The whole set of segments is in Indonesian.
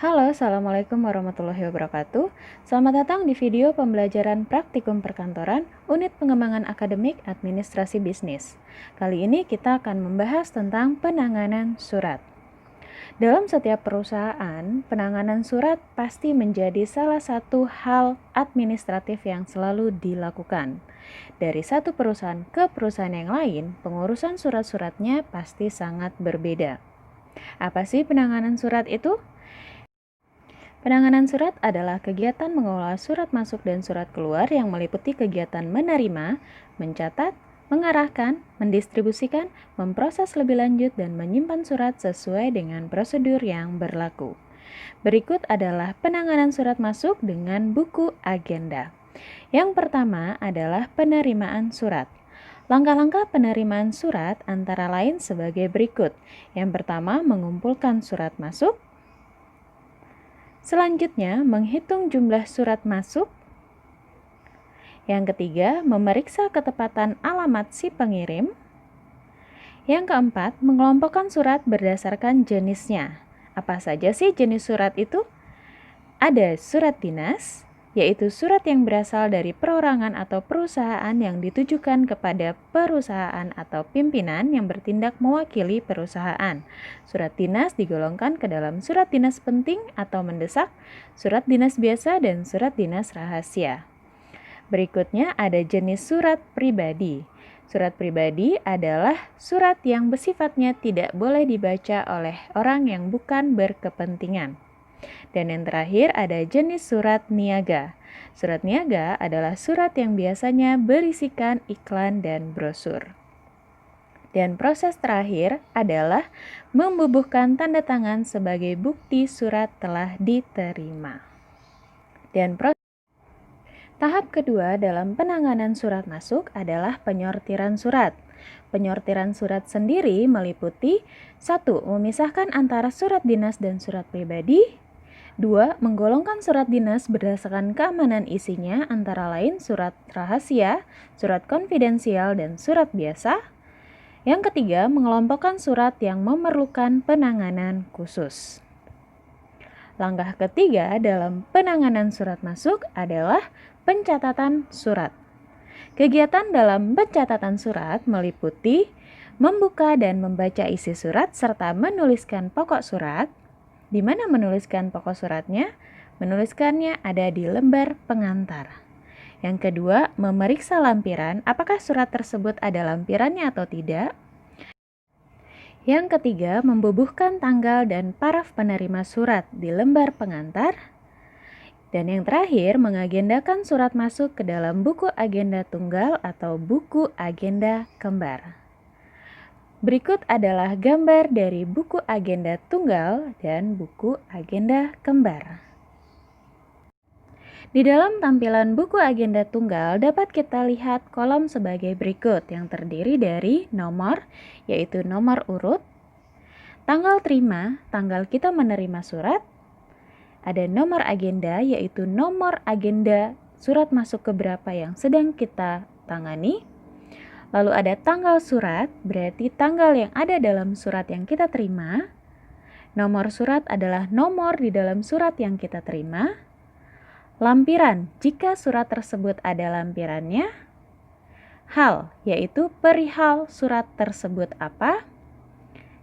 Halo, Assalamualaikum warahmatullahi wabarakatuh. Selamat datang di video pembelajaran praktikum perkantoran Unit Pengembangan Akademik Administrasi Bisnis. Kali ini kita akan membahas tentang penanganan surat. Dalam setiap perusahaan, penanganan surat pasti menjadi salah satu hal administratif yang selalu dilakukan. Dari satu perusahaan ke perusahaan yang lain, pengurusan surat-suratnya pasti sangat berbeda. Apa sih penanganan surat itu? Penanganan surat adalah kegiatan mengelola surat masuk dan surat keluar yang meliputi kegiatan menerima, mencatat, mengarahkan, mendistribusikan, memproses lebih lanjut, dan menyimpan surat sesuai dengan prosedur yang berlaku. Berikut adalah penanganan surat masuk dengan buku agenda. Yang pertama adalah penerimaan surat. Langkah-langkah penerimaan surat antara lain sebagai berikut. Yang pertama, mengumpulkan surat masuk. Selanjutnya, menghitung jumlah surat masuk. Yang ketiga, memeriksa ketepatan alamat si pengirim. Yang keempat, mengelompokkan surat berdasarkan jenisnya. Apa saja sih jenis surat itu? Ada surat dinas, yaitu surat yang berasal dari perorangan atau perusahaan yang ditujukan kepada perusahaan atau pimpinan yang bertindak mewakili perusahaan. Surat dinas digolongkan ke dalam surat dinas penting atau mendesak, surat dinas biasa, dan surat dinas rahasia. Berikutnya ada jenis surat pribadi. Surat pribadi adalah surat yang bersifatnya tidak boleh dibaca oleh orang yang bukan berkepentingan. Dan yang terakhir ada jenis surat niaga. Surat niaga adalah surat yang biasanya berisikan iklan dan brosur. Dan proses terakhir adalah membubuhkan tanda tangan sebagai bukti surat telah diterima. Dan tahap kedua dalam penanganan surat masuk adalah penyortiran surat. Penyortiran surat sendiri meliputi 1. Memisahkan antara surat dinas dan surat pribadi. 2. Menggolongkan surat dinas berdasarkan keamanan isinya antara lain surat rahasia, surat konfidensial, dan surat biasa. Yang ketiga, mengelompokkan surat yang memerlukan penanganan khusus. Langkah ketiga dalam penanganan surat masuk adalah pencatatan surat. Kegiatan dalam pencatatan surat meliputi membuka dan membaca isi surat serta menuliskan pokok surat. Di mana menuliskan pokok suratnya? Menuliskannya ada di lembar pengantar. Yang kedua, memeriksa lampiran, apakah surat tersebut ada lampirannya atau tidak. Yang ketiga, membubuhkan tanggal dan paraf penerima surat di lembar pengantar. Dan yang terakhir, mengagendakan surat masuk ke dalam buku agenda tunggal atau buku agenda kembar. Berikut adalah gambar dari buku agenda tunggal dan buku agenda kembar. Di dalam tampilan buku agenda tunggal dapat kita lihat kolom sebagai berikut yang terdiri dari nomor, yaitu nomor urut, tanggal terima, tanggal kita menerima surat, ada nomor agenda, yaitu nomor agenda surat masuk keberapa yang sedang kita tangani. Lalu ada tanggal surat, berarti tanggal yang ada dalam surat yang kita terima. Nomor surat adalah nomor di dalam surat yang kita terima. Lampiran, jika surat tersebut ada lampirannya. Hal, yaitu perihal surat tersebut apa.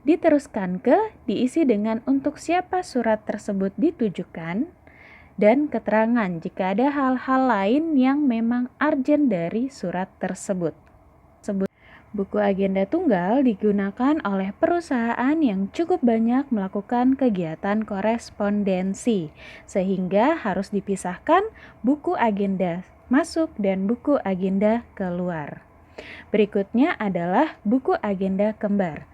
Diteruskan ke, diisi dengan untuk siapa surat tersebut ditujukan. Dan keterangan jika ada hal-hal lain yang memang urgent dari surat tersebut. Buku agenda tunggal digunakan oleh perusahaan yang cukup banyak melakukan kegiatan korespondensi, sehingga harus dipisahkan buku agenda masuk dan buku agenda keluar. Berikutnya adalah buku agenda kembar.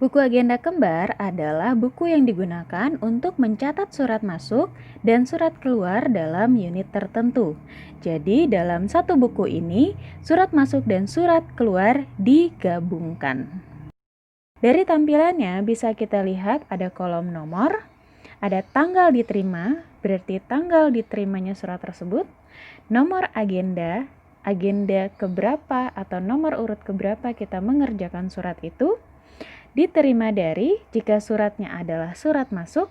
Buku agenda kembar adalah buku yang digunakan untuk mencatat surat masuk dan surat keluar dalam unit tertentu. Jadi dalam satu buku ini, surat masuk dan surat keluar digabungkan. Dari tampilannya bisa kita lihat ada kolom nomor, ada tanggal diterima, berarti tanggal diterimanya surat tersebut, nomor agenda, agenda keberapa atau nomor urut keberapa kita mengerjakan surat itu, diterima dari, jika suratnya adalah surat masuk,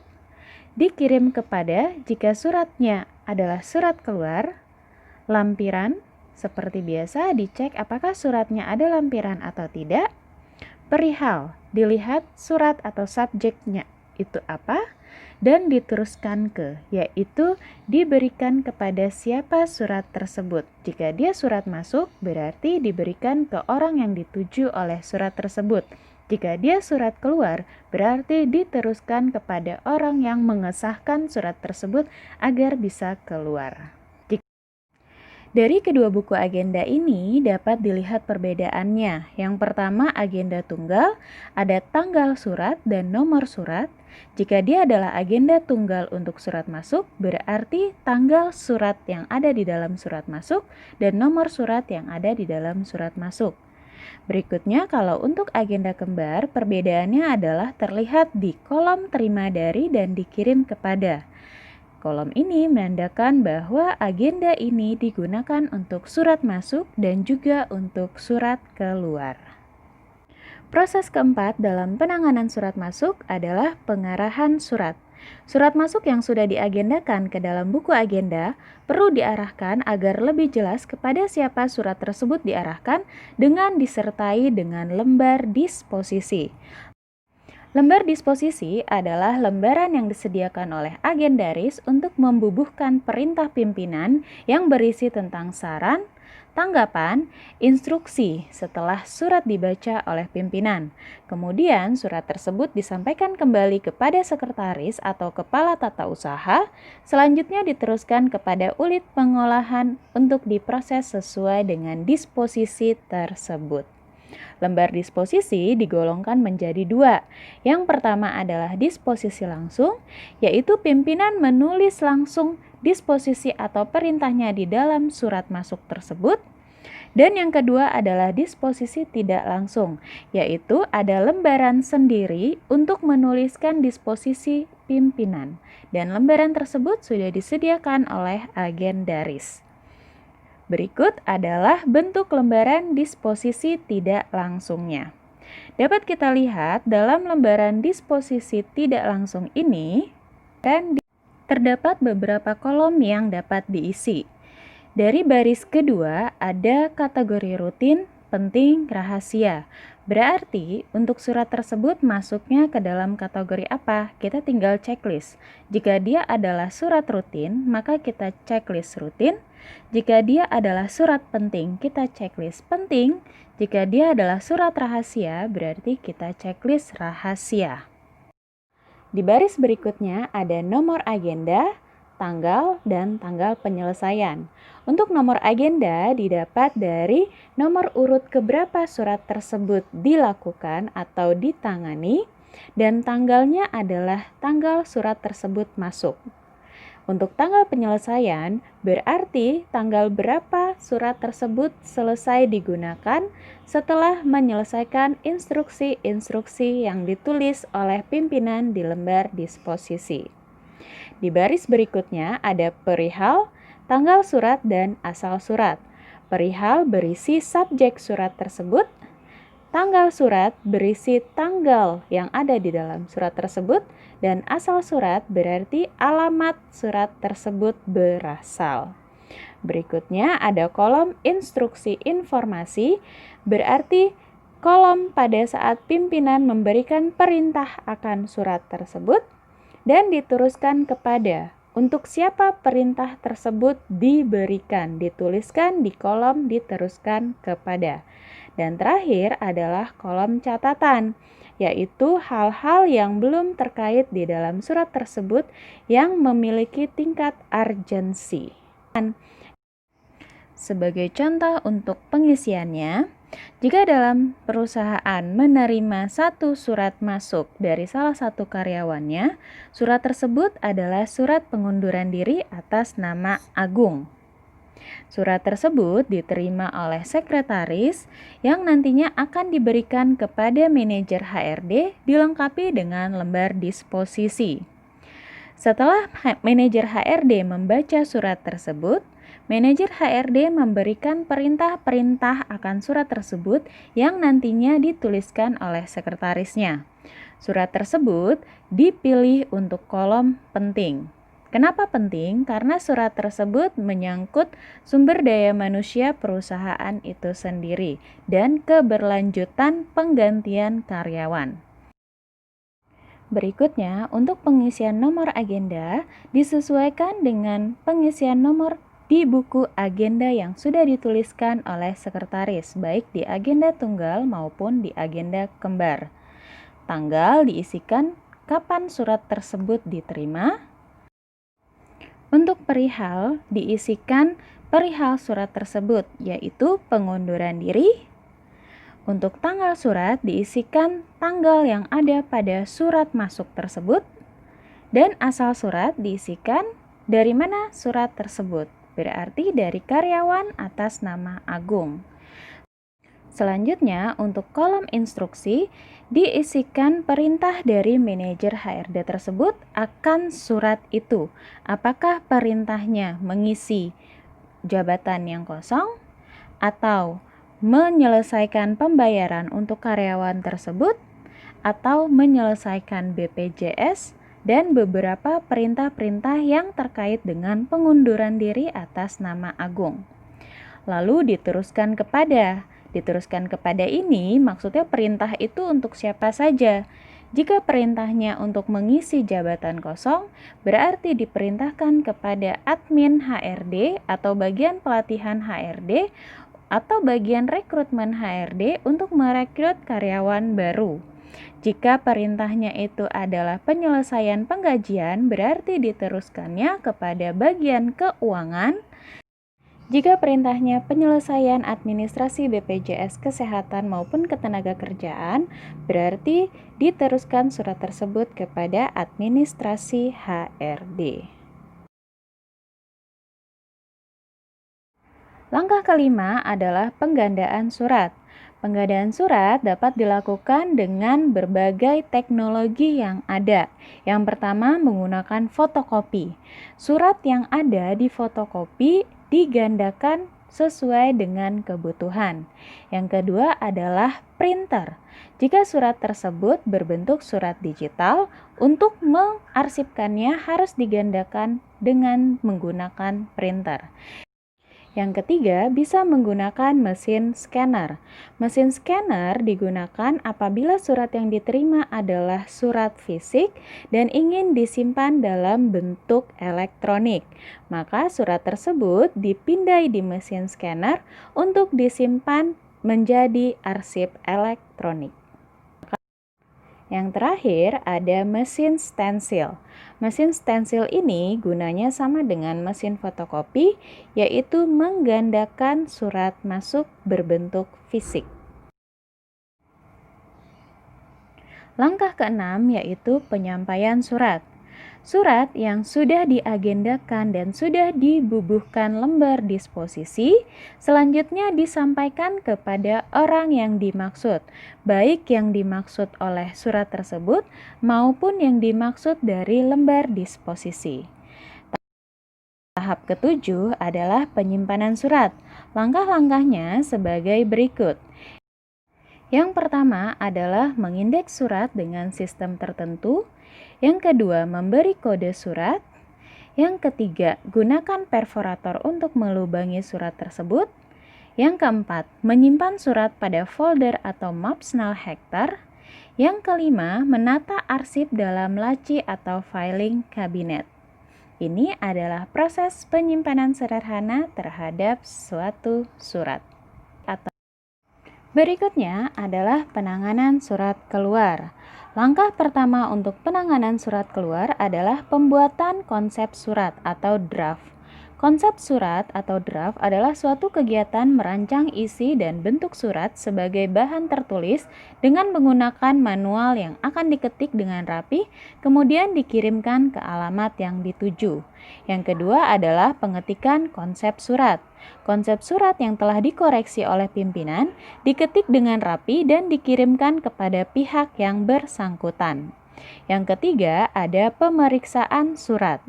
dikirim kepada jika suratnya adalah surat keluar. Lampiran, seperti biasa dicek apakah suratnya ada lampiran atau tidak. Perihal, dilihat surat atau subjeknya itu apa dan diteruskan ke, yaitu diberikan kepada siapa surat tersebut. Jika dia surat masuk, berarti diberikan ke orang yang dituju oleh surat tersebut. Jika dia surat keluar, berarti diteruskan kepada orang yang mengesahkan surat tersebut agar bisa keluar. Dari kedua buku agenda ini dapat dilihat perbedaannya. Yang pertama, agenda tunggal, ada tanggal surat dan nomor surat. Jika dia adalah agenda tunggal untuk surat masuk, berarti tanggal surat yang ada di dalam surat masuk dan nomor surat yang ada di dalam surat masuk. Berikutnya, kalau untuk agenda kembar, perbedaannya adalah terlihat di kolom terima dari dan dikirim kepada. Kolom ini menandakan bahwa agenda ini digunakan untuk surat masuk dan juga untuk surat keluar. Proses keempat dalam penanganan surat masuk adalah pengarahan surat. Surat masuk yang sudah diagendakan ke dalam buku agenda perlu diarahkan agar lebih jelas kepada siapa surat tersebut diarahkan dengan disertai dengan lembar disposisi. Lembar disposisi adalah lembaran yang disediakan oleh agendaris untuk membubuhkan perintah pimpinan yang berisi tentang saran, tanggapan, instruksi setelah surat dibaca oleh pimpinan. Kemudian surat tersebut disampaikan kembali kepada sekretaris atau kepala tata usaha, selanjutnya diteruskan kepada unit pengolahan untuk diproses sesuai dengan disposisi tersebut. Lembar disposisi digolongkan menjadi dua. Yang pertama adalah disposisi langsung, yaitu pimpinan menulis langsung disposisi atau perintahnya di dalam surat masuk tersebut. Dan yang kedua adalah disposisi tidak langsung, yaitu ada lembaran sendiri untuk menuliskan disposisi pimpinan. Dan lembaran tersebut sudah disediakan oleh agendaris. Berikut adalah bentuk lembaran disposisi tidak langsungnya. Dapat kita lihat dalam lembaran disposisi tidak langsung ini, dan terdapat beberapa kolom yang dapat diisi. Dari baris kedua ada kategori rutin, penting, rahasia. Berarti untuk surat tersebut masuknya ke dalam kategori apa? Kita tinggal checklist. Jika dia adalah surat rutin, maka kita checklist rutin. Jika dia adalah surat penting, kita checklist penting. Jika dia adalah surat rahasia, berarti kita checklist rahasia. Di baris berikutnya ada nomor agenda, tanggal, dan tanggal penyelesaian. Untuk nomor agenda didapat dari nomor urut keberapa surat tersebut dilakukan atau ditangani, dan tanggalnya adalah tanggal surat tersebut masuk. Untuk tanggal penyelesaian, berarti tanggal berapa surat tersebut selesai digunakan setelah menyelesaikan instruksi-instruksi yang ditulis oleh pimpinan di lembar disposisi. Di baris berikutnya ada perihal, tanggal surat, dan asal surat. Perihal berisi subjek surat tersebut. Tanggal surat berisi tanggal yang ada di dalam surat tersebut, dan asal surat berarti alamat surat tersebut berasal. Berikutnya ada kolom instruksi informasi, berarti kolom pada saat pimpinan memberikan perintah akan surat tersebut dan diteruskan kepada. Untuk siapa perintah tersebut diberikan, dituliskan di kolom diteruskan kepada. Dan terakhir adalah kolom catatan, yaitu hal-hal yang belum terkait di dalam surat tersebut yang memiliki tingkat urgensi. Sebagai contoh untuk pengisiannya, jika dalam perusahaan menerima satu surat masuk dari salah satu karyawannya, surat tersebut adalah surat pengunduran diri atas nama Agung. Surat tersebut diterima oleh sekretaris yang nantinya akan diberikan kepada manajer HRD dilengkapi dengan lembar disposisi. Setelah manajer HRD membaca surat tersebut, manajer HRD memberikan perintah-perintah akan surat tersebut yang nantinya dituliskan oleh sekretarisnya. Surat tersebut dipilih untuk kolom penting. Kenapa penting? Karena surat tersebut menyangkut sumber daya manusia perusahaan itu sendiri dan keberlanjutan penggantian karyawan. Berikutnya, untuk pengisian nomor agenda disesuaikan dengan pengisian nomor di buku agenda yang sudah dituliskan oleh sekretaris, baik di agenda tunggal maupun di agenda kembar. Tanggal diisikan kapan surat tersebut diterima. Untuk perihal diisikan perihal surat tersebut, yaitu pengunduran diri. Untuk tanggal surat diisikan tanggal yang ada pada surat masuk tersebut. Dan asal surat diisikan dari mana surat tersebut, berarti dari karyawan atas nama Agung. Selanjutnya, untuk kolom instruksi diisikan perintah dari manajer HRD tersebut akan surat itu. Apakah perintahnya mengisi jabatan yang kosong atau menyelesaikan pembayaran untuk karyawan tersebut atau menyelesaikan BPJS dan beberapa perintah-perintah yang terkait dengan pengunduran diri atas nama Agung. Lalu diteruskan kepada ini maksudnya perintah itu untuk siapa saja. Jika perintahnya untuk mengisi jabatan kosong, berarti diperintahkan kepada admin HRD atau bagian pelatihan HRD atau bagian rekrutmen HRD untuk merekrut karyawan baru. Jika perintahnya itu adalah penyelesaian penggajian, berarti diteruskannya kepada bagian keuangan. Jika perintahnya penyelesaian administrasi BPJS Kesehatan maupun Ketenagakerjaan, berarti diteruskan surat tersebut kepada administrasi HRD. Langkah kelima adalah penggandaan surat. Penggandaan surat dapat dilakukan dengan berbagai teknologi yang ada. Yang pertama menggunakan fotokopi. Surat yang ada di fotokopi digandakan sesuai dengan kebutuhan. Yang kedua adalah printer. Jika surat tersebut berbentuk surat digital, untuk mengarsipkannya harus digandakan dengan menggunakan printer. Yang ketiga, bisa menggunakan mesin scanner. Mesin scanner digunakan apabila surat yang diterima adalah surat fisik dan ingin disimpan dalam bentuk elektronik. Maka surat tersebut dipindai di mesin scanner untuk disimpan menjadi arsip elektronik. Yang terakhir ada mesin stensil. Mesin stensil ini gunanya sama dengan mesin fotokopi, yaitu menggandakan surat masuk berbentuk fisik. Langkah keenam yaitu penyampaian surat. Surat yang sudah diagendakan dan sudah dibubuhkan lembar disposisi, selanjutnya disampaikan kepada orang yang dimaksud, baik yang dimaksud oleh surat tersebut maupun yang dimaksud dari lembar disposisi. Tahap ketujuh adalah penyimpanan surat. Langkah-langkahnya sebagai berikut. Yang pertama adalah mengindeks surat dengan sistem tertentu. Yang kedua, memberi kode surat. Yang ketiga, gunakan perforator untuk melubangi surat tersebut. Yang keempat, menyimpan surat pada folder atau maps null hektar. Yang kelima, menata arsip dalam laci atau filing kabinet. Ini adalah proses penyimpanan sederhana terhadap suatu surat. Berikutnya adalah penanganan surat keluar. Langkah pertama untuk penanganan surat keluar adalah pembuatan konsep surat atau draft. Konsep surat atau draft adalah suatu kegiatan merancang isi dan bentuk surat sebagai bahan tertulis dengan menggunakan manual yang akan diketik dengan rapi, kemudian dikirimkan ke alamat yang dituju. Yang kedua adalah pengetikan konsep surat. Konsep surat yang telah dikoreksi oleh pimpinan diketik dengan rapi dan dikirimkan kepada pihak yang bersangkutan. Yang ketiga ada pemeriksaan surat.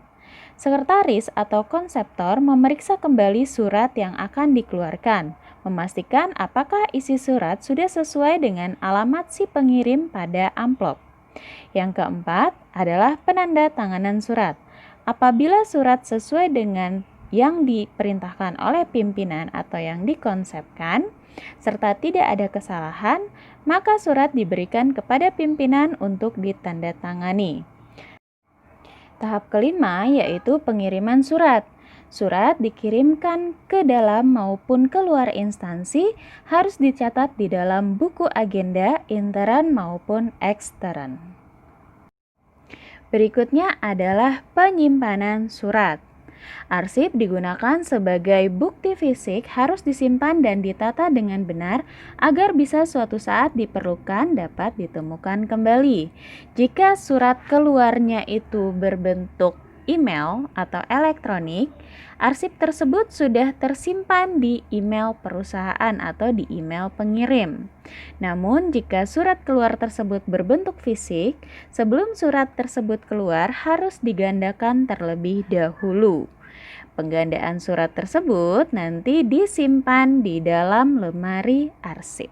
Sekretaris atau konseptor memeriksa kembali surat yang akan dikeluarkan, memastikan apakah isi surat sudah sesuai dengan alamat si pengirim pada amplop. Yang keempat adalah penandatanganan surat. Apabila surat sesuai dengan yang diperintahkan oleh pimpinan atau yang dikonsepkan, serta tidak ada kesalahan, maka surat diberikan kepada pimpinan untuk ditandatangani. Tahap kelima yaitu pengiriman surat. Surat dikirimkan ke dalam maupun keluar instansi harus dicatat di dalam buku agenda intern maupun ekstern. Berikutnya adalah penyimpanan surat. Arsip digunakan sebagai bukti fisik, harus disimpan dan ditata dengan benar agar bisa suatu saat diperlukan dapat ditemukan kembali. Jika surat keluarnya itu berbentuk email atau elektronik, arsip tersebut sudah tersimpan di email perusahaan atau di email pengirim. Namun, jika surat keluar tersebut berbentuk fisik, sebelum surat tersebut keluar harus digandakan terlebih dahulu. Penggandaan surat tersebut nanti disimpan di dalam lemari arsip.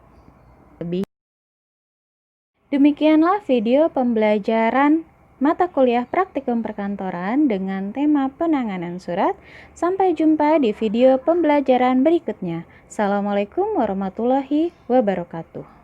Demikianlah video pembelajaran mata kuliah praktikum perkantoran dengan tema penanganan surat. Sampai jumpa di video pembelajaran berikutnya. Assalamualaikum warahmatullahi wabarakatuh.